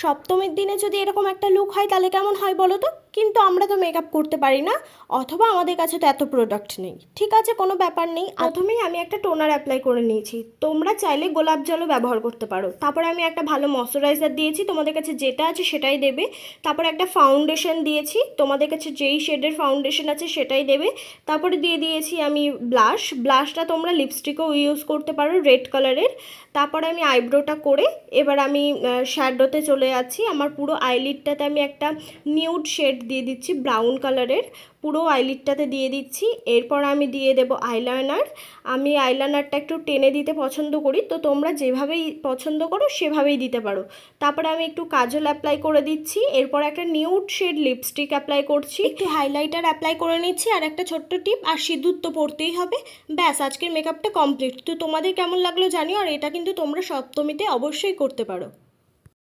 সপ্তমীর দিনে যদি এরকম একটা লুক হয় তাহলে কেমন হয় বলো তো? কিন্তু আমরা তো মেকআপ করতে পারি না, অথবা আমাদের কাছে তো এত প্রোডাক্ট নেই। ঠিক আছে, কোনো ব্যাপার নেই। প্রথমেই আমি একটা টোনার অ্যাপ্লাই করে নিয়েছি, তোমরা চাইলে গোলাপ জলও ব্যবহার করতে পারো। তারপরে আমি একটা ভালো ময়শ্চারাইজার দিয়েছি, তোমাদের কাছে যেটা আছে সেটাই দেবে। তারপরে একটা ফাউন্ডেশন দিয়েছি, তোমাদের কাছে যেই শেডের ফাউন্ডেশন আছে সেটাই দেবে। তারপরে দিয়ে দিয়েছি আমি ব্লাশটা তোমরা লিপস্টিকও ইউজ করতে পারো রেড কালারের। তারপরে আমি আইব্রোটা করে এবার আমি শ্যাডোতে চলে যাচ্ছি। আমার পুরো আইলিডটাতে আমি একটা নিউড শেড দিয়ে দিচ্ছি ব্রাউন কালারের, পুরো আইলিডটাতে দিয়ে দিচ্ছি। এরপর আমি দিয়ে দেব আইলাইনার। আমি আইলাইনারটা একটু টেনে দিতে পছন্দ করি, তো তোমরা যেভাবেই পছন্দ করো সেভাবেই দিতে পারো। তারপরে আমি একটু কাজল অ্যাপ্লাই করে দিচ্ছি। এরপর একটা নিউড শেড লিপস্টিক অ্যাপ্লাই করছি, একটু হাইলাইটার অ্যাপ্লাই করে নিচ্ছি, আর একটা ছোট্ট টিপ, আর সিঁদুর তো পড়তেই হবে। ব্যাস, আজকের মেকআপটা কমপ্লিট। তো তোমাদের কেমন লাগলো জানিও, আর এটা কিন্তু তোমরা সপ্তমীতে অবশ্যই করতে পারো।